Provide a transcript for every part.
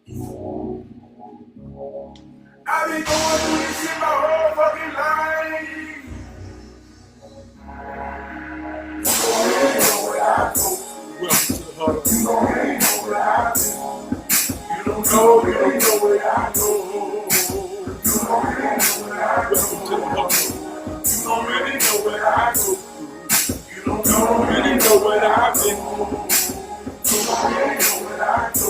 I've been going through this shit my whole fucking life. You already know what I do. Welcome to the heart of you already know what I do. You don't know what I do. You already know what I do. Welcome to the heart of you. You don't really know what I do. You don't really know what I've been through. You already know what I do.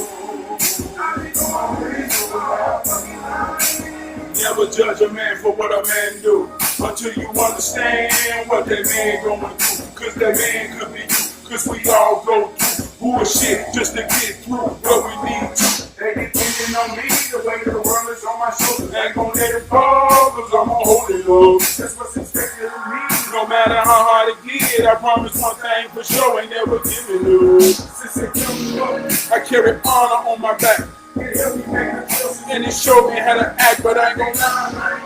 Never judge a man for what a man do until you understand what that man going through. Cause that man could be you. Cause we all go through bullshit just to get through what we need to. They be thinking on me the way the world is on my shoulders. Ain't gon' let it fall cause I'ma hold it up. That's what's expected of me. No matter how hard it get, I promise one thing for sure, ain't never giving up. Since it comes up, I carry honor on my back. And it showed me how to act, but I ain't gon' lie.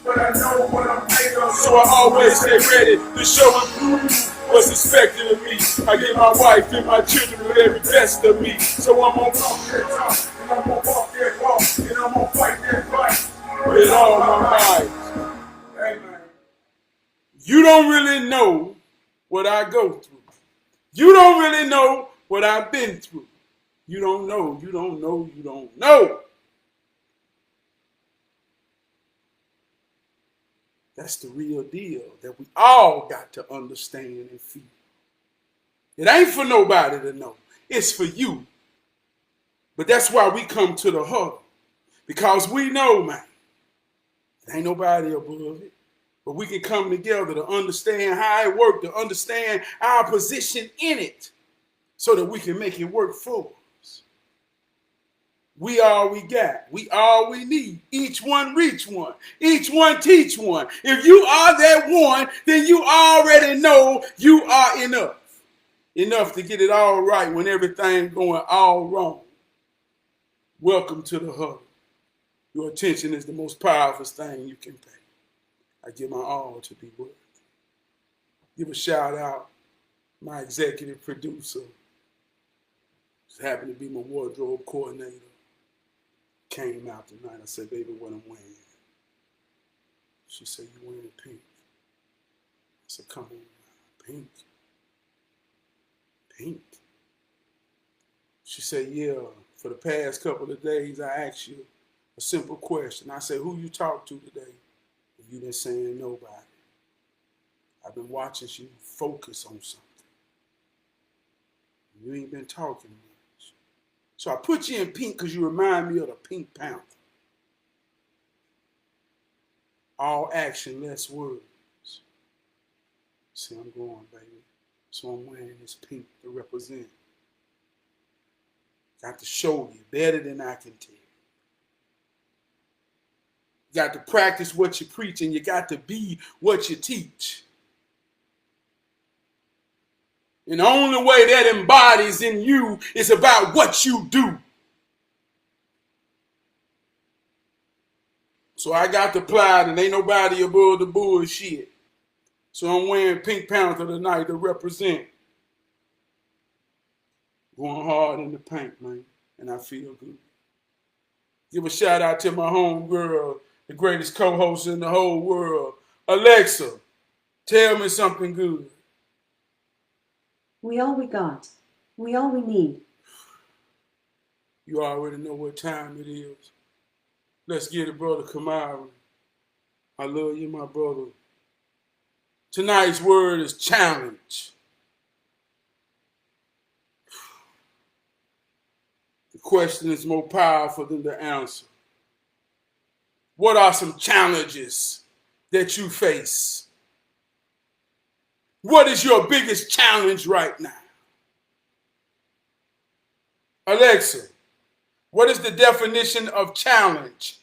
But I know what I'm made of, so I always stay ready to show and prove what's expected of me. I give my wife and my children with every best of me. So I'm gonna walk that talk, and I'm gonna walk that walk, and I'm gonna fight that fight with all my might. Amen. You don't really know what I go through. You don't really know what I've been through. You don't know, you don't know, you don't know. That's the real deal that we all got to understand and feel. It ain't for nobody to know. It's for you. But that's why we come to the hub. Because we know, man, there ain't nobody above it. But we can come together to understand how it works, to understand our position in it, so that we can make it work for us. We all we got. We all we need. Each one reach one. Each one teach one. If you are that one, then you already know you are enough. Enough to get it all right when everything's going all wrong. Welcome to the hub. Your attention is the most powerful thing you can pay. I give my all to be worth. Give a shout out my executive producer. Just happened to be my wardrobe coordinator. Came out tonight. I said, baby, what I'm wearing. She said, you wearing pink. I said, come on, pink. Pink. She said, yeah, for the past couple of days, I asked you a simple question. I said, who you talk to today? And you been saying nobody. I've been watching you focus on something. You ain't been talking much. So I put you in pink because you remind me of the Pink Panther. All action, less words. See, I'm going, baby. So I'm wearing this pink to represent. Got to show you better than I can tell. You got to practice what you preach, and you got to be what you teach. And the only way that embodies in you is about what you do. So I got the pride, and ain't nobody above the bullshit. So I'm wearing Pink Panther tonight to represent. Going hard in the paint, man, and I feel good. Give a shout out to my home girl, the greatest co-host in the whole world, Alexa. Tell me something good. We all we got. We all we need. You already know what time it is. Let's get it, brother Kamara. I love you, my brother. Tonight's word is challenge. The question is more powerful than the answer. What are some challenges that you face? What is your biggest challenge right now? Alexa, what is the definition of challenge?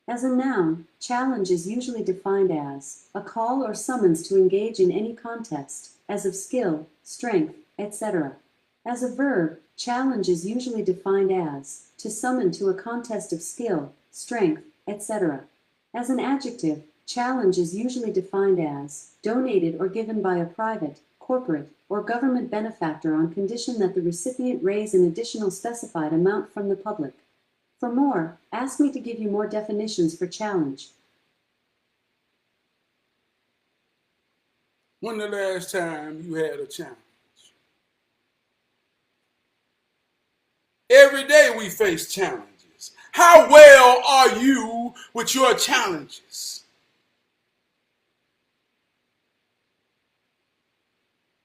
As a noun, challenge is usually defined as a call or summons to engage in any contest, as of skill, strength, etc. As a verb, challenge is usually defined as to summon to a contest of skill, strength, etc. As an adjective, challenge is usually defined as donated or given by a private, corporate, or government benefactor on condition that the recipient raise an additional specified amount from the public. For more, ask me to give you more definitions for challenge. When the last time you had a challenge? Every day we face challenges. How well are you with your challenges?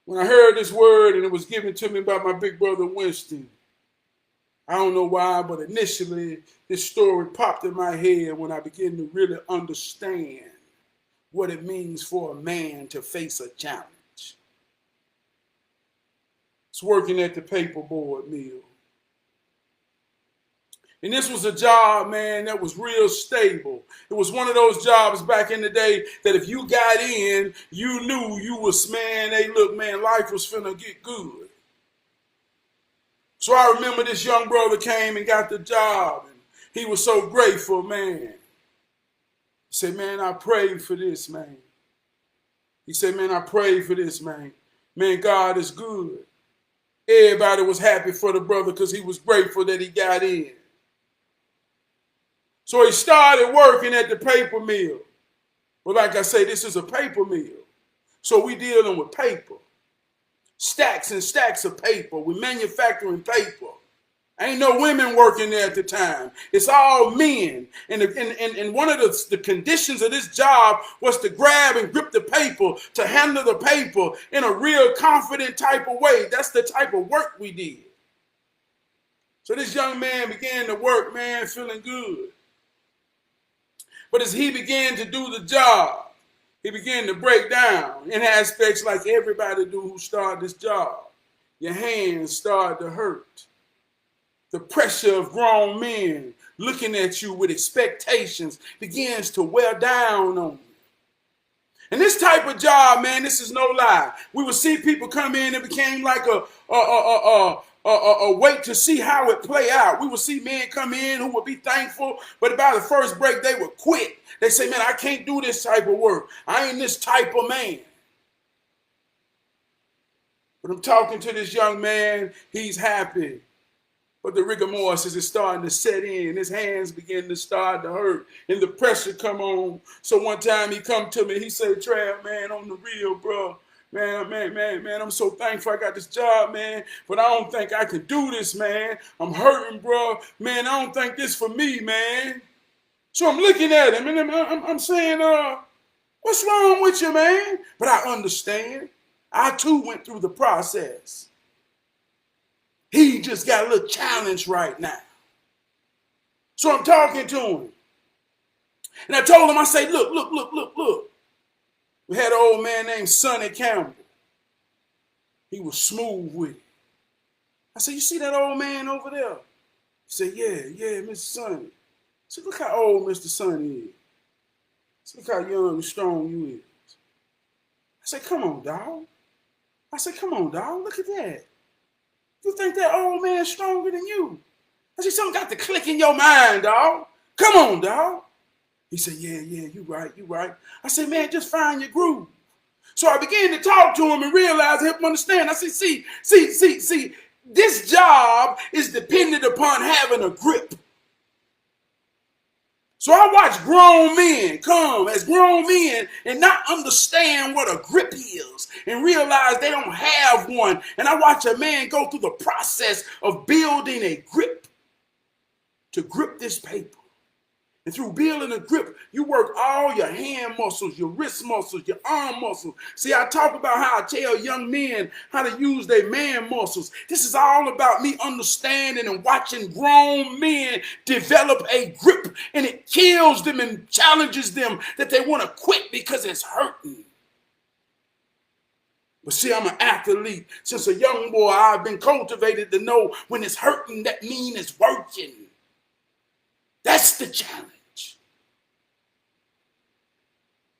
When I heard this word and it was given to me by my big brother Winston, I don't know why, but initially this story popped in my head when I began to really understand what it means for a man to face a challenge. It's working at the paperboard mill. And this was a job, man, that was real stable. It was one of those jobs back in the day that if you got in, you knew you was, man, hey, look, man, life was finna get good. So I remember this young brother came and got the job, and he was so grateful, man. He said, man, I prayed for this, man. He said, man, I prayed for this, man. Man, God is good. Everybody was happy for the brother because he was grateful that he got in. So he started working at the paper mill. But like I say, this is a paper mill. So we dealing with paper. Stacks and stacks of paper. We manufacturing paper. Ain't no women working there at the time. It's all men. And one of the conditions of this job was to grab and grip the paper, to handle the paper in a real confident type of way. That's the type of work we did. So this young man began to work, man, feeling good. But as he began to do the job, he began to break down in aspects like everybody do who started this job. Your hands started to hurt. The pressure of grown men looking at you with expectations begins to wear down on you. And this type of job, man, this is no lie. We would see people come in and became like a wait to see how it play out. We would see men come in who would be thankful, but about the first break, they would quit. They say, man, I can't do this type of work. I ain't this type of man. But I'm talking to this young man. He's happy. But the rigor mortis is starting to set in. His hands begin to start to hurt. And the pressure come on. So one time he come to me. He said, Trav, man, on the real, bro. Man, I'm so thankful I got this job, man. But I don't think I can do this, man. I'm hurting, bro. Man, I don't think this for me, man. So I'm looking at him and I'm saying, what's wrong with you, man? But I understand. I too went through the process. He just got a little challenge right now. So I'm talking to him. And I told him, I say, look. We had an old man named Sonny Campbell. He was smooth with it. I said, you see that old man over there? He said, yeah, Mr. Sonny. I said, look how old Mr. Sonny is. I said, look how young and strong you is. I said, come on, dog. Look at that. You think that old man's stronger than you? I said, something got to click in your mind, dog. Come on, dog. He said, yeah, you right. I said, man, just find your groove. So I began to talk to him and realize, help him understand. I said, see, this job is dependent upon having a grip. So I watch grown men come as grown men and not understand what a grip is and realize they don't have one. And I watch a man go through the process of building a grip to grip this paper. And through building a grip, you work all your hand muscles, your wrist muscles, your arm muscles. See, I talk about how I tell young men how to use their man muscles. This is all about me understanding and watching grown men develop a grip, and it kills them and challenges them that they want to quit because it's hurting. But see, I'm an athlete. Since a young boy, I've been cultivated to know when it's hurting, that means it's working. That's the challenge.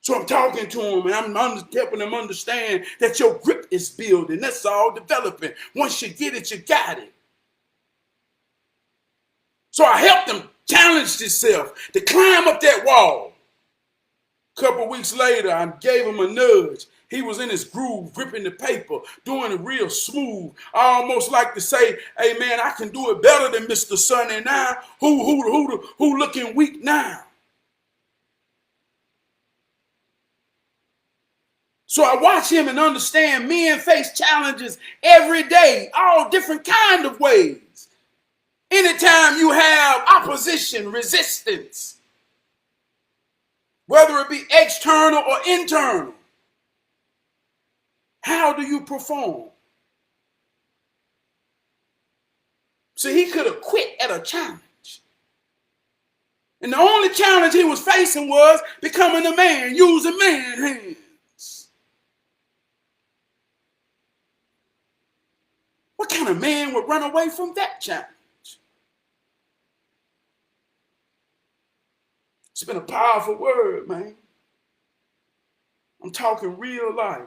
So I'm talking to him and I'm helping him understand that your grip is building. That's all developing. Once you get it, you got it. So I helped him challenge himself to climb up that wall. A couple weeks later, I gave him a nudge. He was in his groove, gripping the paper, doing it real smooth. I almost like to say, hey man, I can do it better than Mr. Sonny now. Who looking weak now? So I watch him and understand men face challenges every day, all different kind of ways. Anytime you have opposition, resistance, whether it be external or internal, how do you perform? See, he could have quit at a challenge. And the only challenge he was facing was becoming a man, using man hands. What kind of man would run away from that challenge? It's been a powerful word, man. I'm talking real life.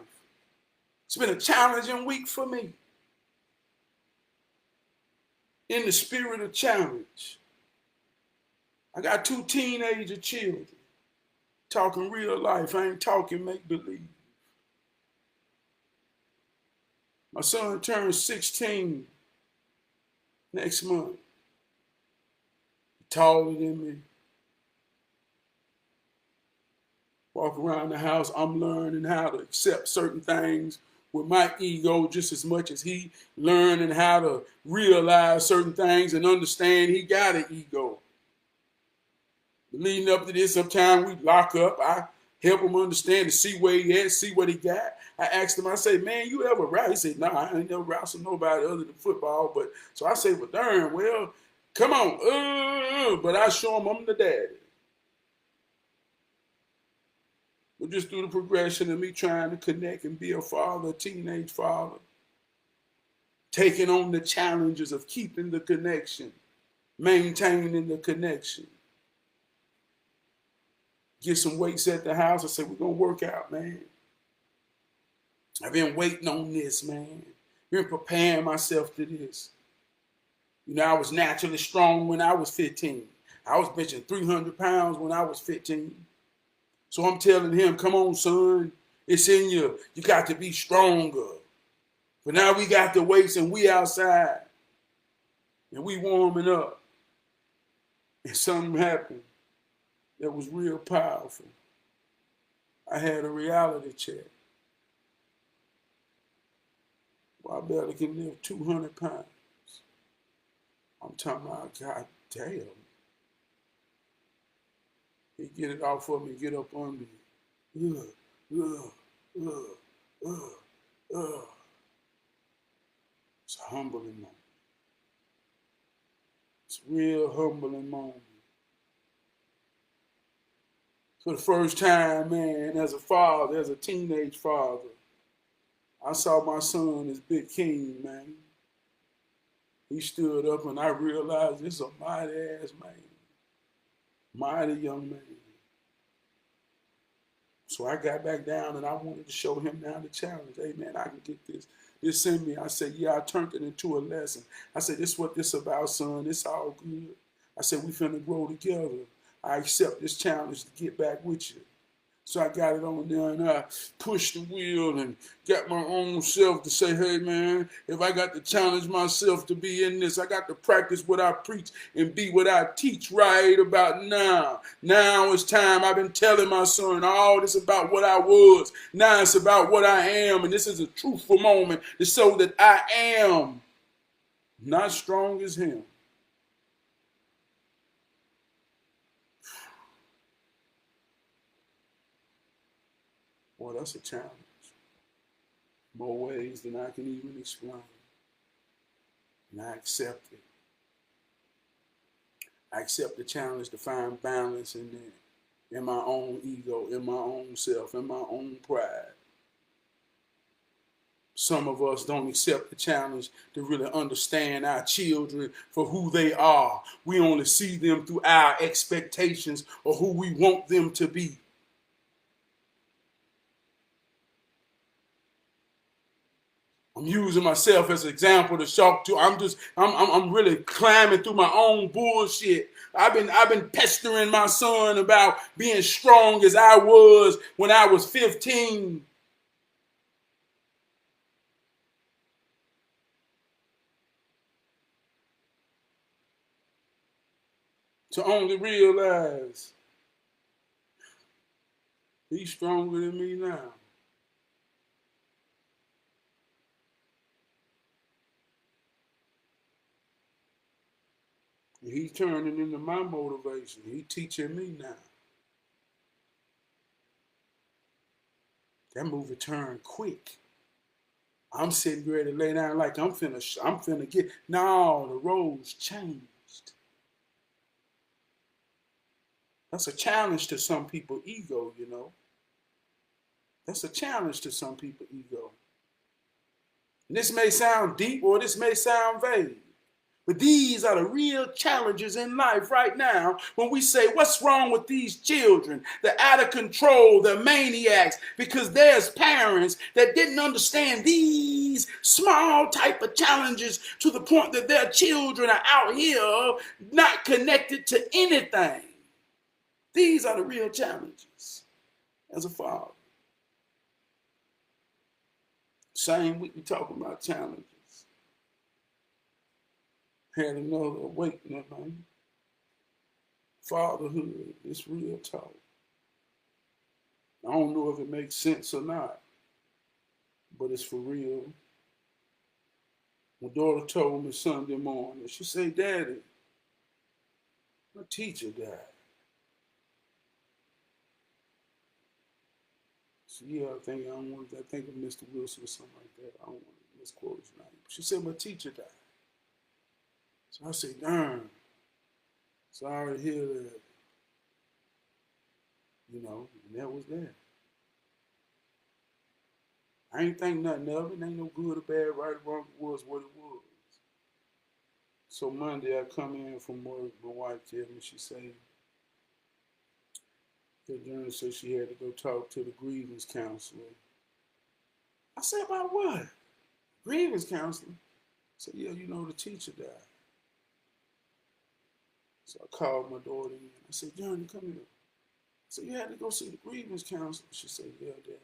It's been a challenging week for me. In the spirit of challenge, I got 2 teenager children. Talking real life. I ain't talking make-believe. My son turns 16 next month. Taller than me. Walk around the house, I'm learning how to accept certain things with my ego just as much as he learning how to realize certain things and understand he got an ego. Leading up to this, sometimes we lock up. I help him understand to see where he at, see what he got. I asked him, I say, man, you ever wrestle? He said, nah, I ain't never wrestled nobody other than football. But so I say, well, darn, well, come on. But I show him I'm the daddy. But just through the progression of me trying to connect and be a father, a teenage father, taking on the challenges of keeping the connection, maintaining the connection. Get some weights at the house. I said, we're going to work out, man. I've been waiting on this, man. Been preparing myself to this. You know, I was naturally strong when I was 15. I was benching 300 pounds when I was 15. So I'm telling him, come on, son. It's in you. You got to be stronger. But now we got the weights and we outside. And we warming up. And something happened that was real powerful. I had a reality check. Well, I barely can lift 200 pounds. I'm talking about, God damn. He get it off of me, get up on me. It's a humbling moment. It's a real humbling moment. For the first time, man, as a father, as a teenage father, I saw my son as Big King, man. He stood up and I realized this is a mighty ass man. Mighty young man. So I got back down and I wanted to show him now the challenge. Hey man, I can get this. This in me. I said, yeah, I turned it into a lesson. I said, this is what this about, son. It's all good. I said, we finna grow together. I accept this challenge to get back with you. So I got it on there and I pushed the wheel and got my own self to say, hey man, if I got to challenge myself to be in this, I got to practice what I preach and be what I teach right about now. Now it's time. I've been telling my son all this about what I was. Now it's about what I am. And this is a truthful moment to show that I am not strong as him. Boy, that's a challenge. More ways than I can even explain. And I accept it. I accept the challenge to find balance in there, in my own ego, in my own self, in my own pride. Some of us don't accept the challenge to really understand our children for who they are. We only see them through our expectations of who we want them to be. I'm using myself as an example to shock to. I'm really climbing through my own bullshit. I've been pestering my son about being strong as I was when I was 15. to only realize he's stronger than me now. And he's turning into my motivation. He's teaching me now. That movie turned quick. I'm sitting ready to lay down like I'm finna get. No, the roles changed. That's a challenge to some people's ego, you know. That's a challenge to some people's ego. And this may sound deep or this may sound vague. But these are the real challenges in life right now when we say, what's wrong with these children? They're out of control, they're maniacs, because there's parents that didn't understand these small type of challenges to the point that their children are out here not connected to anything. These are the real challenges as a father. Same week we talking about challenges. Had another awakening, man. Fatherhood, it's real talk. I don't know if it makes sense or not, but it's for real. My daughter told me Sunday morning, she said, Daddy, my teacher died. So yeah, I think of Mr. Wilson or something like that. I don't want to misquote his name. She said, my teacher died. So I said, darn, sorry to hear that. You know, and that was that. I ain't think nothing of it. It ain't no good or bad, right or wrong. It was what it was. So Monday I come in from work. My wife tells me, she said, Journey said she had to go talk to the grievance counselor. I said, about what? Grievance counselor? I said, yeah, you know, the teacher died. So I called my daughter in. I said, Johnny, come here. I said, you had to go see the grievance counselor. She said, yeah, Dad.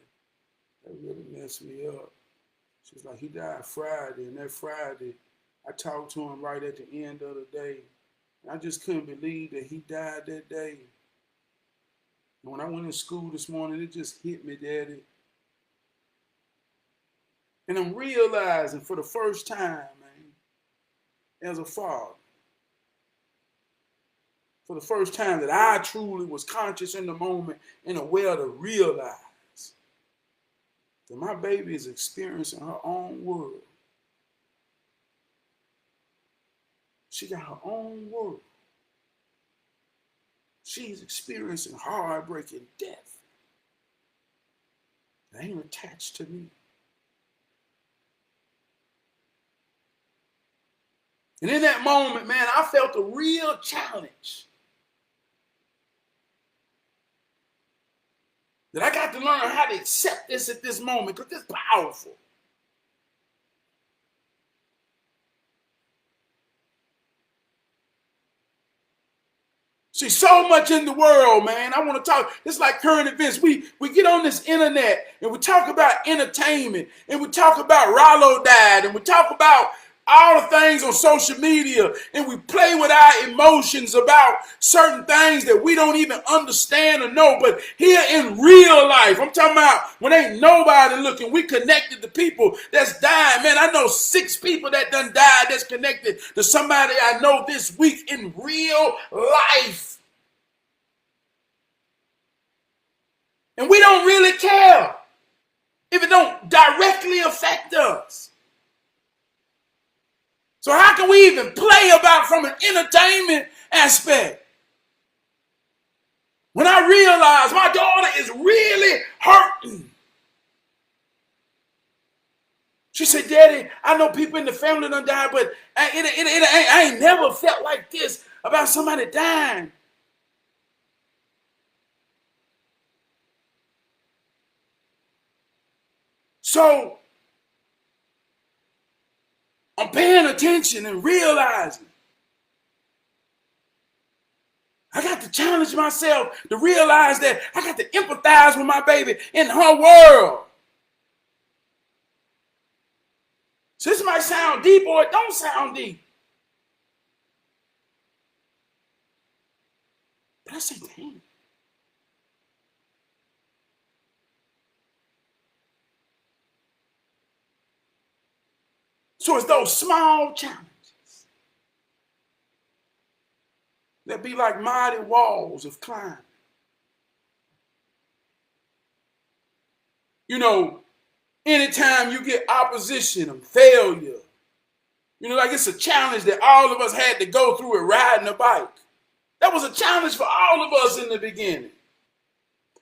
That really messed me up. She was like, he died Friday, and that Friday, I talked to him right at the end of the day. And I just couldn't believe that he died that day. And when I went in school this morning, it just hit me, Daddy. And I'm realizing for the first time, man, as a father, for the first time that I truly was conscious in the moment and aware to realize that my baby is experiencing her own world. She got her own world. She's experiencing heartbreaking death that ain't attached to me. And in that moment, man, I felt a real challenge. That I got to learn how to accept this at this moment, because it's powerful. See, so much in the world, man. I want to talk. It's like current events. We get on this internet and we talk about entertainment and we talk about Rollo died and we talk about all the things on social media and we play with our emotions about certain things that we don't even understand or know. But here in real life, I'm talking about when ain't nobody looking, we connected to people that's dying. Man, I know 6 people that done died that's connected to somebody I know this week in real life. And we don't really care if it don't directly affect us. So how can we even play about from an entertainment aspect? When I realize my daughter is really hurting. She said, Daddy, I know people in the family done died, but I ain't never felt like this about somebody dying. So I'm paying attention and realizing I got to challenge myself to realize that I got to empathize with my baby in her world. So this might sound deep or it don't sound deep. But I say, damn. So it's those small challenges that be like mighty walls of climbing. You know, anytime you get opposition and failure, you know, like it's a challenge that all of us had to go through with riding a bike. That was a challenge for all of us in the beginning.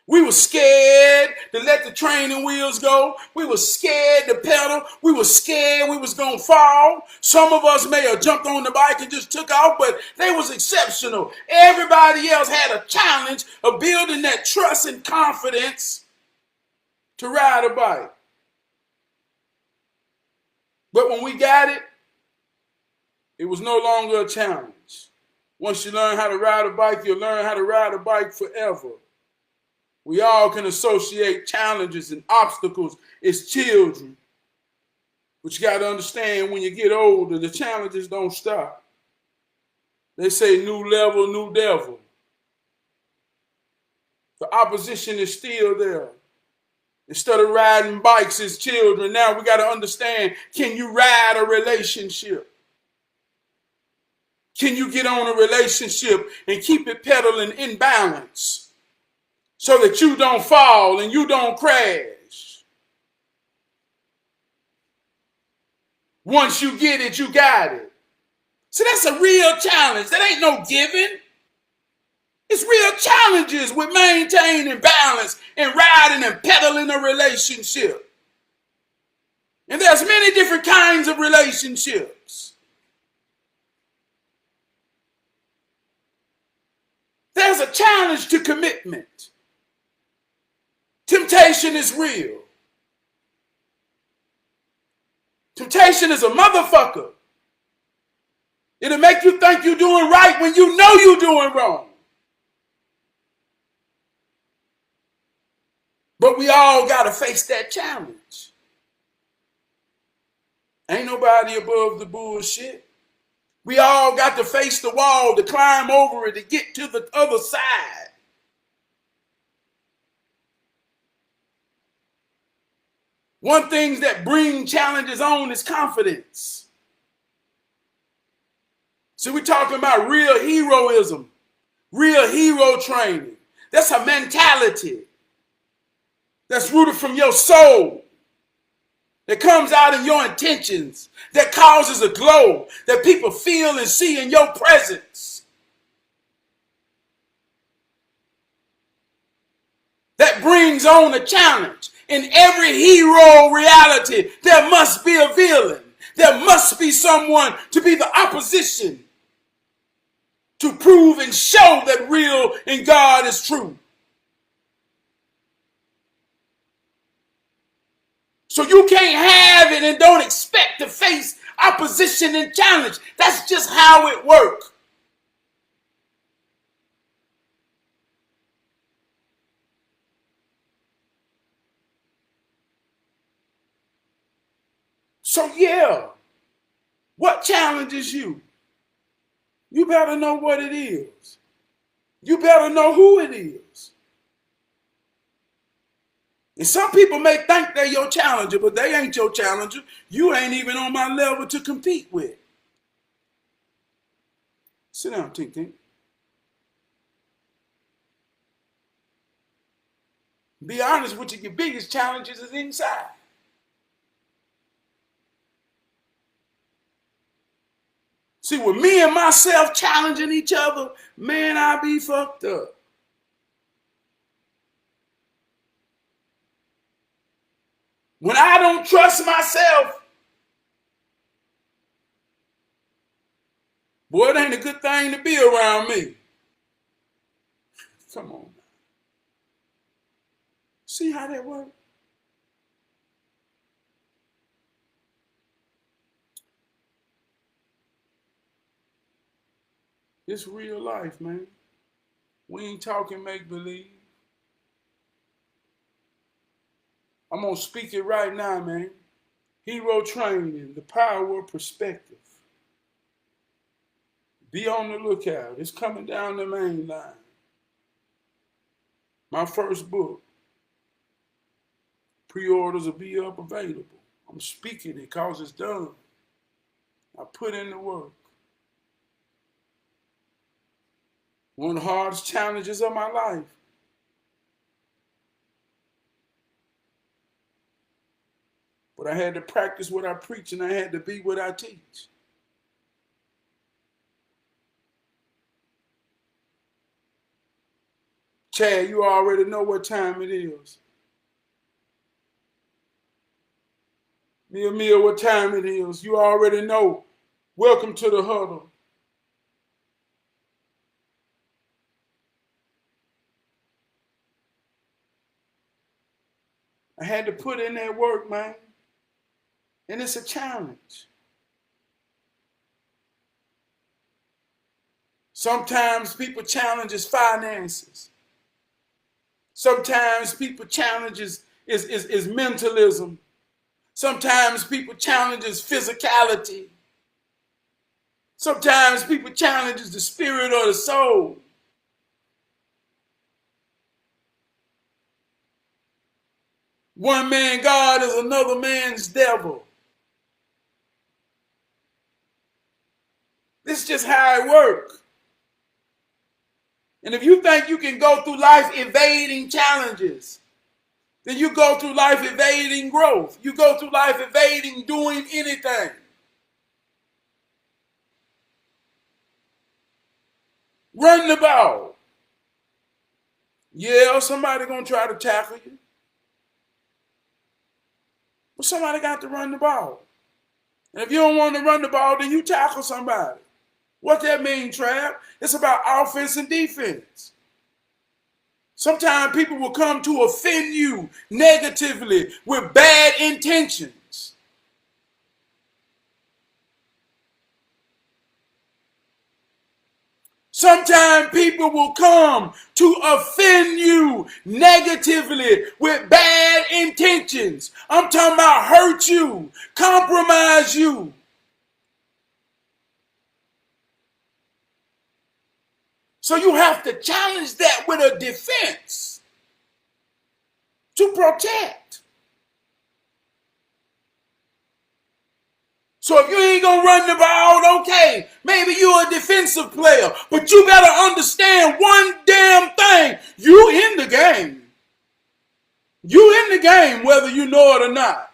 We were scared to let the training wheels go. We were scared to pedal. We were scared we was going to fall. Some of us may have jumped on the bike and just took off, but they was exceptional. Everybody else had a challenge of building that trust and confidence to ride a bike. But when we got it, it was no longer a challenge. Once you learn how to ride a bike, you'll learn how to ride a bike forever. We all can associate challenges and obstacles as children. But you got to understand, when you get older, the challenges don't stop. They say new level, new devil. The opposition is still there. Instead of riding bikes as children, now we got to understand, can you ride a relationship? Can you get on a relationship and keep it pedaling in balance so that you don't fall and you don't crash? Once you get it, you got it. So that's a real challenge. That ain't no giving. It's real challenges with maintaining balance and riding and pedaling a relationship. And there's many different kinds of relationships. There's a challenge to commitment. Temptation is real. Temptation is a motherfucker. It'll make you think you're doing right when you know you're doing wrong. But we all got to face that challenge. Ain't nobody above the bullshit. We all got to face the wall, to climb over it, to get to the other side. One thing that brings challenges on is confidence. So we're talking about real heroism, real hero training. That's a mentality that's rooted from your soul, that comes out in your intentions, that causes a glow that people feel and see in your presence. That brings on a challenge. In every hero reality, there must be a villain. There must be someone to be the opposition, to prove and show that real and God is true. So you can't have it and don't expect to face opposition and challenge. That's just how it works. So yeah, what challenges you? You better know what it is. You better know who it is. And some people may think they're your challenger, but they ain't your challenger. You ain't even on my level to compete with. Sit down, Tink Tink. Be honest with you, your biggest challenges is inside. See, with me and myself challenging each other, man, I be fucked up. When I don't trust myself, boy, it ain't a good thing to be around me. Come on. See how that works? It's real life, man. We ain't talking make-believe. I'm going to speak it right now, man. Hero training, the power of perspective. Be on the lookout. It's coming down the main line. My first book. Pre-orders will be up available. I'm speaking it because it's done. I put in the work. One of the hardest challenges of my life. But I had to practice what I preach and I had to be what I teach. Chad, you already know what time it is. Mia, what time it is. You already know. Welcome to the huddle. I had to put in that work, man. And it's a challenge. Sometimes people challenges finances. Sometimes people challenges is mentalism. Sometimes people challenges physicality. Sometimes people challenges the spirit or the soul. One man God is another man's devil. This is just how it works. And if you think you can go through life evading challenges, then you go through life evading growth. You go through life evading doing anything. Run the ball. Yeah, somebody gonna try to tackle you. But somebody got to run the ball. And if you don't want to run the ball, then you tackle somebody. What that mean, Trav? It's about offense and defense. Sometimes people will come to offend you negatively with bad intentions. Sometimes people will come to offend you negatively with bad intentions. I'm talking about hurt you, compromise you. So you have to challenge that with a defense to protect. So if you ain't gonna run the ball, okay, maybe you're a defensive player, but you better understand one damn thing. You in the game. You in the game whether you know it or not.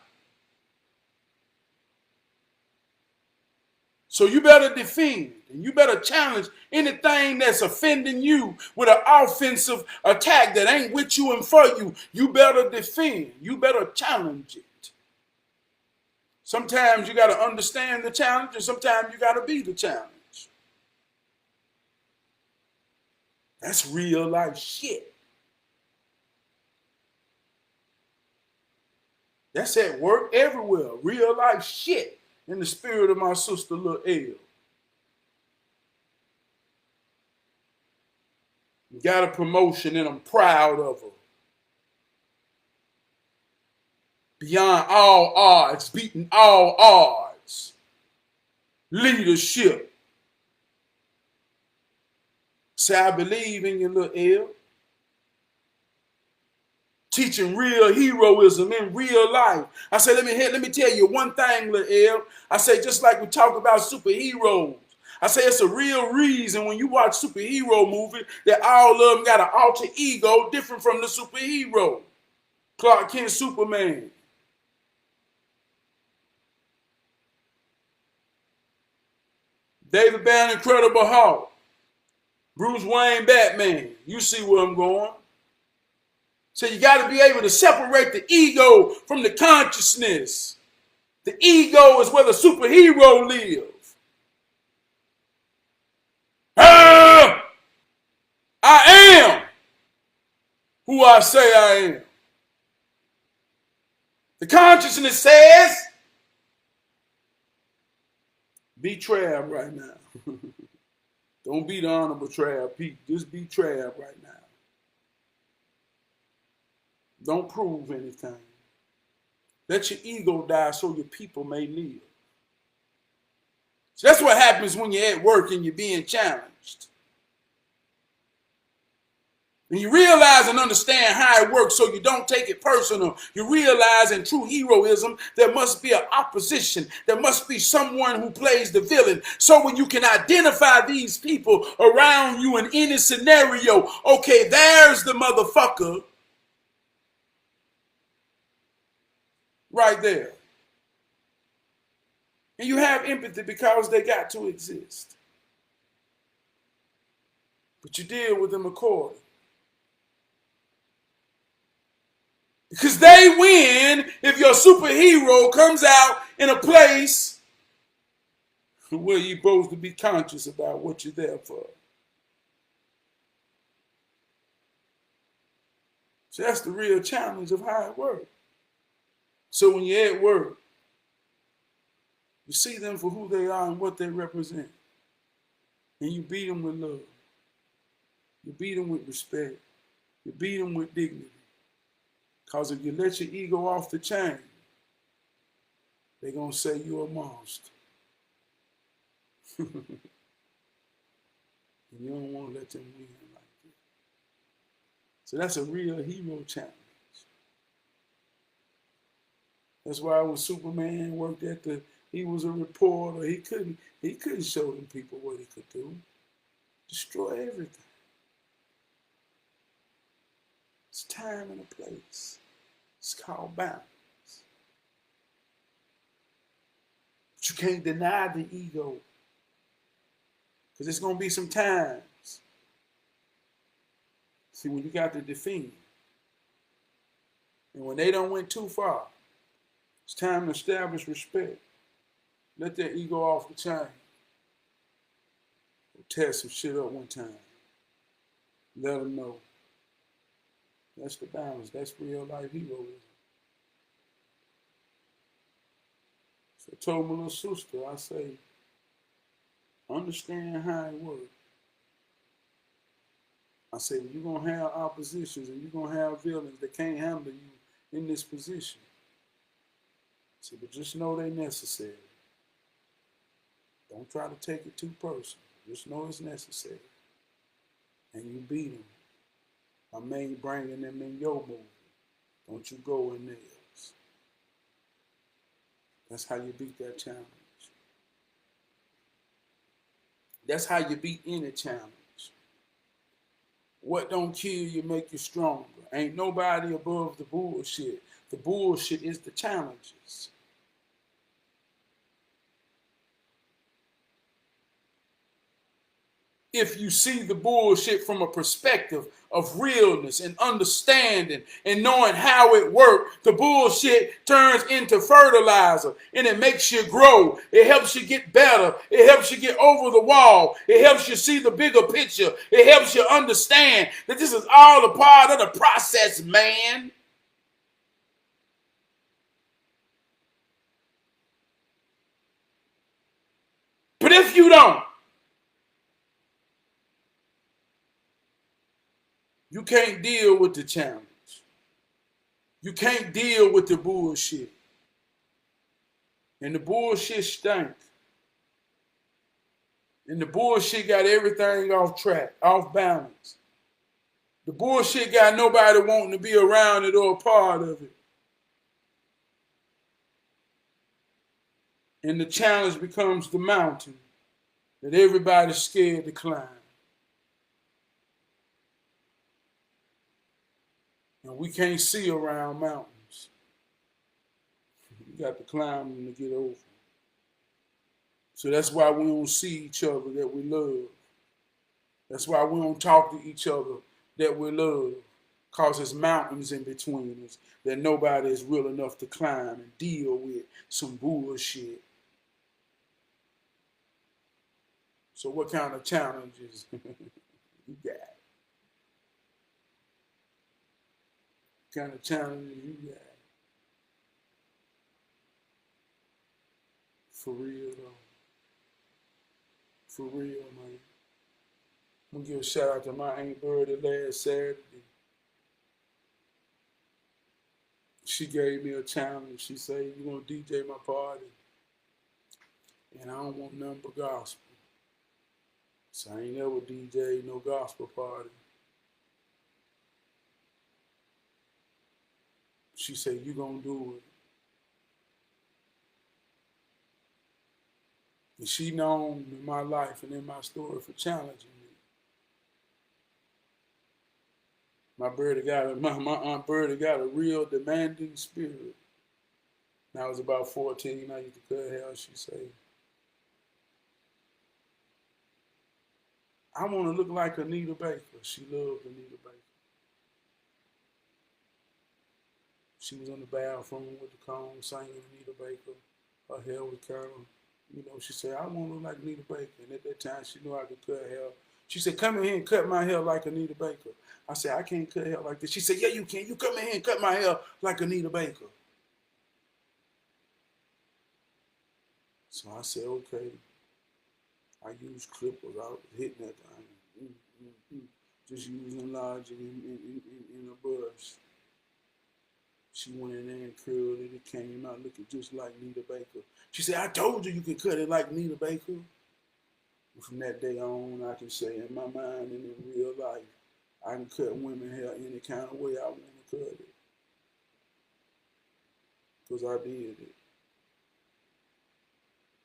So you better defend and you better challenge anything that's offending you with an offensive attack that ain't with you and for you. You better defend. You better challenge it. Sometimes you got to understand the challenge and sometimes you got to be the challenge. That's real life shit. That's at work everywhere. Real life shit in the spirit of my sister Lil L. Got a promotion and I'm proud of her. Beyond all odds, beating all odds. Leadership. Say, I believe in you, Lil L. Teaching real heroism in real life. I say, let me tell you one thing, Lil L. I say, just like we talk about superheroes. I say it's a real reason when you watch superhero movies that all of them got an alter ego different from the superhero. Clark Kent, Superman. David Banner, Incredible Hulk. Bruce Wayne, Batman. You see where I'm going. So you got to be able to separate the ego from the consciousness. The ego is where the superhero lives. I am who I say I am. The consciousness says, be Trav right now. Don't be the Honorable Trav Pete. Just be Trav right now. Don't prove anything. Let your ego die so your people may live. So that's what happens when you're at work and you're being challenged. And you realize and understand how it works so you don't take it personal. You realize in true heroism, there must be an opposition. There must be someone who plays the villain. So when you can identify these people around you in any scenario, okay, there's the motherfucker right there. And you have empathy because they got to exist. But you deal with them accordingly. Because they win if your superhero comes out in a place where you're supposed to be conscious about what you're there for. So that's the real challenge of how it works. So when you're at work, you see them for who they are and what they represent. And you beat them with love. You beat them with respect. You beat them with dignity. Because if you let your ego off the chain, they're going to say you're a monster. And you don't want to let them win like that. So that's a real hero challenge. That's why when Superman worked he was a reporter, he couldn't show them people what he could do. Destroy everything. It's time and a place. It's called balance. But you can't deny the ego. Because there's going to be some times. See, when you got to defend. And when they don't went too far, it's time to establish respect. Let that ego off the chain. Tear some shit up one time. Let them know. That's the balance. That's real life heroism. So I told my little sister, I say, understand how it works. I say, well, you're going to have oppositions and you're going to have villains that can't handle you in this position. I said, but just know they're necessary. Don't try to take it too personal. Just know it's necessary. And you beat them. I mean, bringing them in your movie. Don't you go in theirs. That's how you beat that challenge. That's how you beat any challenge. What don't kill you make you stronger. Ain't nobody above the bullshit. The bullshit is the challenges. If you see the bullshit from a perspective of realness and understanding and knowing how it works, the bullshit turns into fertilizer and it makes you grow. It helps you get better. It helps you get over the wall. It helps you see the bigger picture. It helps you understand that this is all a part of the process, man. But if you don't, you can't deal with the challenge. You can't deal with the bullshit. And the bullshit stank. And the bullshit got everything off track, off balance. The bullshit got nobody wanting to be around it or a part of it. And the challenge becomes the mountain that everybody's scared to climb. And we can't see around mountains. You got to climb them to get over. So that's why we don't see each other that we love. That's why we don't talk to each other that we love. Because there's mountains in between us that nobody is real enough to climb and deal with some bullshit. So what kind of challenges you got? What kind of challenges you got? For real though. For real, man. I'm gonna give a shout out to my Aunt Birdie last Saturday. She gave me a challenge. She said, "You gonna DJ my party? And I don't want nothing but gospel." So I ain't never DJ no gospel party. She said, "You gonna do it." And she known in my life and in my story for challenging me. My Aunt Birdie got a real demanding spirit. When I was about 14, I used to cut hair. She said, "I want to look like Anita Baker." She loved Anita Baker. She was in the bathroom with the comb singing Anita Baker. Her hair was kind of, she said, "I want to look like Anita Baker." And at that time, she knew I could cut hair. She said, "Come in here and cut my hair like Anita Baker." I said, "I can't cut hair like this." She said, "Yeah, you can. You come in here and cut my hair like Anita Baker." So I said, "Okay." I used clippers. I was hitting that thing. Just using logic in a brush. She went in there and curled it. It came out looking just like Nita Baker. She said, "I told you you could cut it like Nita Baker." And from that day on, I can say in my mind and in real life, I can cut women hair any kind of way I want to cut it. Because I did it.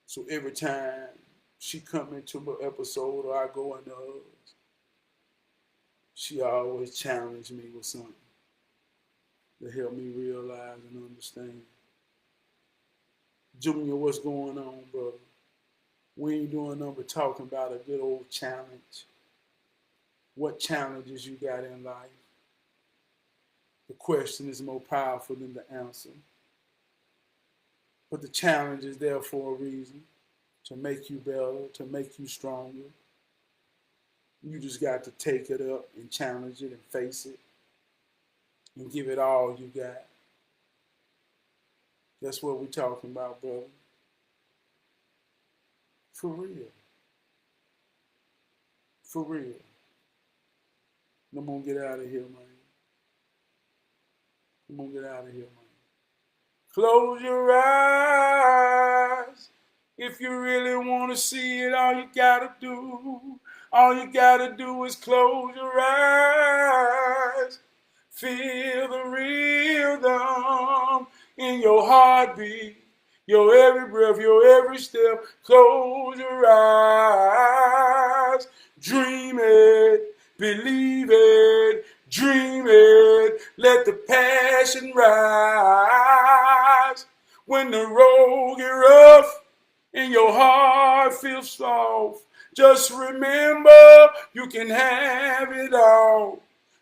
So every time she come into an episode or I go into hers, she always challenged me with something to help me realize and understand. Junior, what's going on, brother? We ain't doing nothing but talking about a good old challenge. What challenges you got in life? The question is more powerful than the answer. But the challenge is there for a reason, to make you better, to make you stronger. You just got to take it up and challenge it and face it and give it all you got. That's what we're talking about, brother. For real. For real. And I'm going to get out of here, man. I'm going to get out of here, man. Close your eyes. If you really want to see it, all you got to do is close your eyes. Feel the rhythm in your heartbeat, your every breath, your every step. Close your eyes. Dream it, believe it, dream it. Let the passion rise. When the road get rough and your heart feels soft, just remember you can have it all.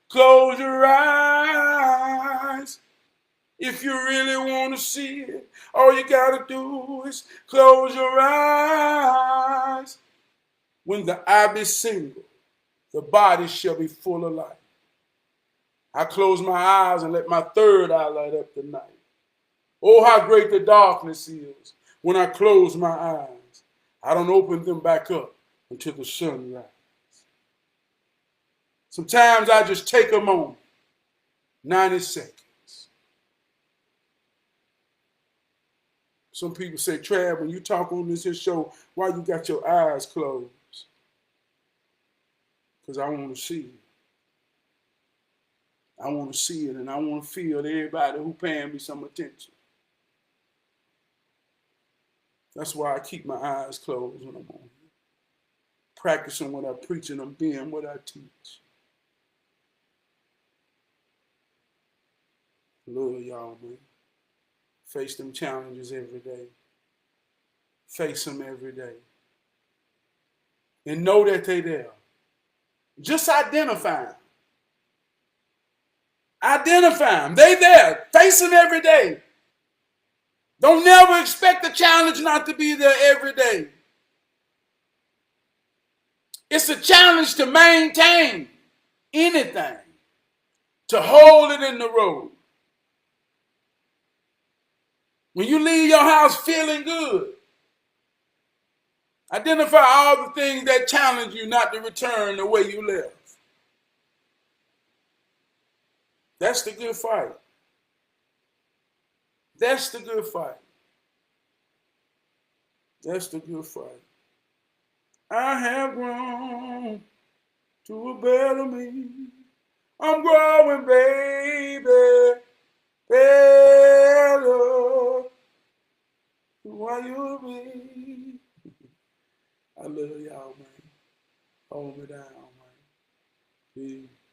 Close your eyes. If you really want to see it, all you got to do is close your eyes. When the eye be single, the body shall be full of light. I close my eyes and let my third eye light up the night. Oh, how great the darkness is when I close my eyes. I don't open them back up until the sun rises. Sometimes I just take a moment, 90 seconds. Some people say, "Trav, when you talk on this here show, why you got your eyes closed?" Because I want to see it. I want to see it, and I want to feel everybody who paying me some attention. That's why I keep my eyes closed when I'm on here. Practicing what I preach and I'm being what I teach. Love y'all, man. Face them challenges every day. Face them every day. And know that they're there. Just identify them. Identify them. They there. Face them every day. Don't never expect the challenge not to be there every day. It's a challenge to maintain anything, to hold it in the road. When you leave your house feeling good, identify all the things that challenge you not to return the way you left. That's the good fight. That's the good fight. That's the good fight. I have grown to a better me. I'm growing, baby. Better why you be. I love y'all, man. Hold me down, man. Peace.